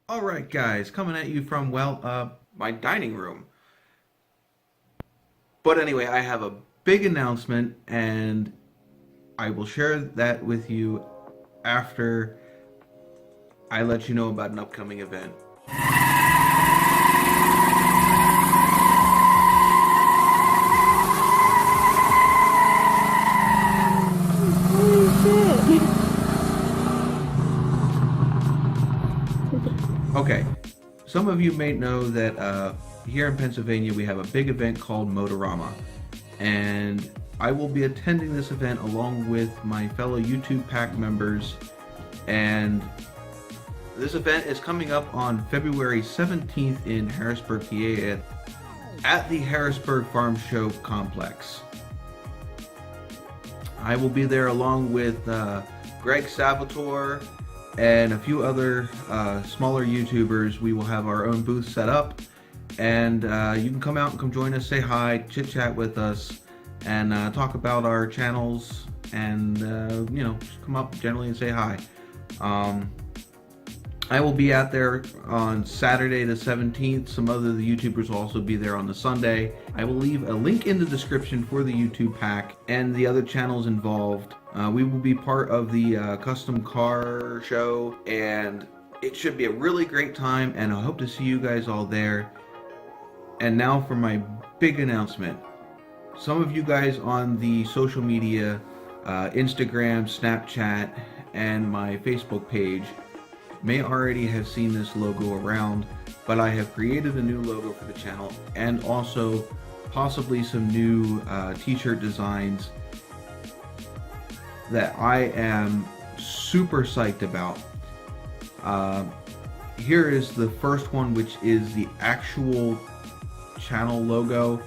Alright guys, coming at you from, my dining room. But anyway, I have a big announcement and I will share that with you after I let you know about an upcoming event. Holy shit. Okay, some of you may know that here in Pennsylvania we have a big event called Motorama, and I will be attending this event along with my fellow YouTube Pack members, and this event is coming up on February 17th in Harrisburg, PA at the Harrisburg Farm Show Complex. I will be there along with Greg Salvatore and a few other smaller YouTubers. We will have our own booth set up, and you can come out and come join us, say hi, chit chat with us, and talk about our channels, and you know, just come up generally and say hi. I will be out there on Saturday the 17th. Some other the YouTubers will also be there on the Sunday. I will leave a link in the description for the YouTube pack and the other channels involved. We will be part of the custom car show, and it should be a really great time, and I hope to see you guys all there. And now for my big announcement. Some of you guys on the social media, Instagram, Snapchat, and my Facebook page may already have seen this logo around, but I have created a new logo for the channel, and also possibly some new t-shirt designs that I am super psyched about. Here is the first one, which is the actual channel logo,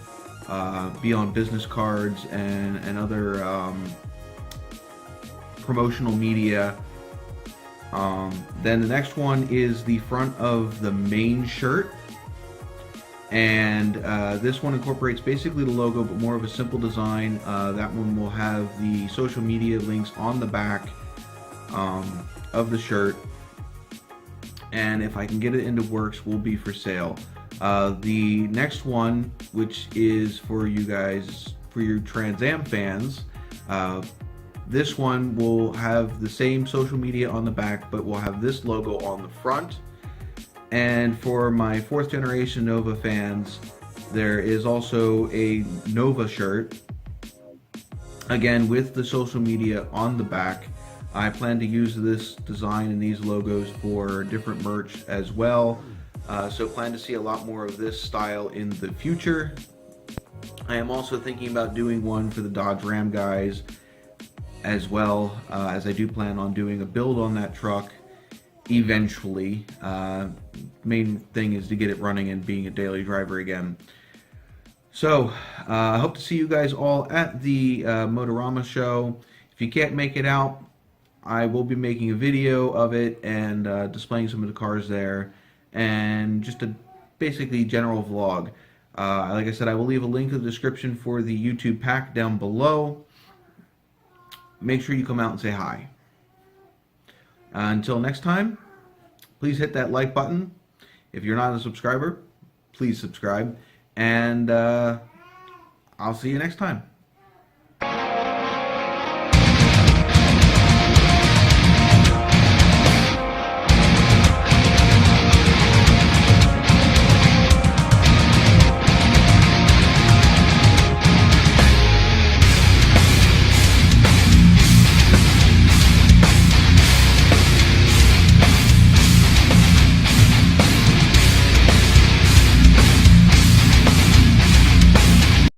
be on business cards and other promotional media. Then the next one is the front of the main shirt, and this one incorporates basically the logo but more of a simple design. That one will have the social media links on the back of the shirt, and if I can get it into works, will be for sale. The next one, which is for you guys, for your Trans Am fans, this one will have the same social media on the back, but will have this logo on the front. And for my 4th generation Nova fans, there is also a Nova shirt, again with the social media on the back. I plan to use this design and these logos for different merch as well, so plan to see a lot more of this style in the future. I am also thinking about doing one for the Dodge Ram guys as well, as I do plan on doing a build on that truck eventually. Main thing is to get it running and being a daily driver again. So I hope to see you guys all at the Motorama show. If you can't make it out, I will be making a video of it and displaying some of the cars there, and just a basically general vlog. Like I said, I will leave a link in the description for the YouTube pack down below. Make sure you come out and say hi. Until next time, please hit that like button. If you're not a subscriber, please subscribe. And I'll see you next time.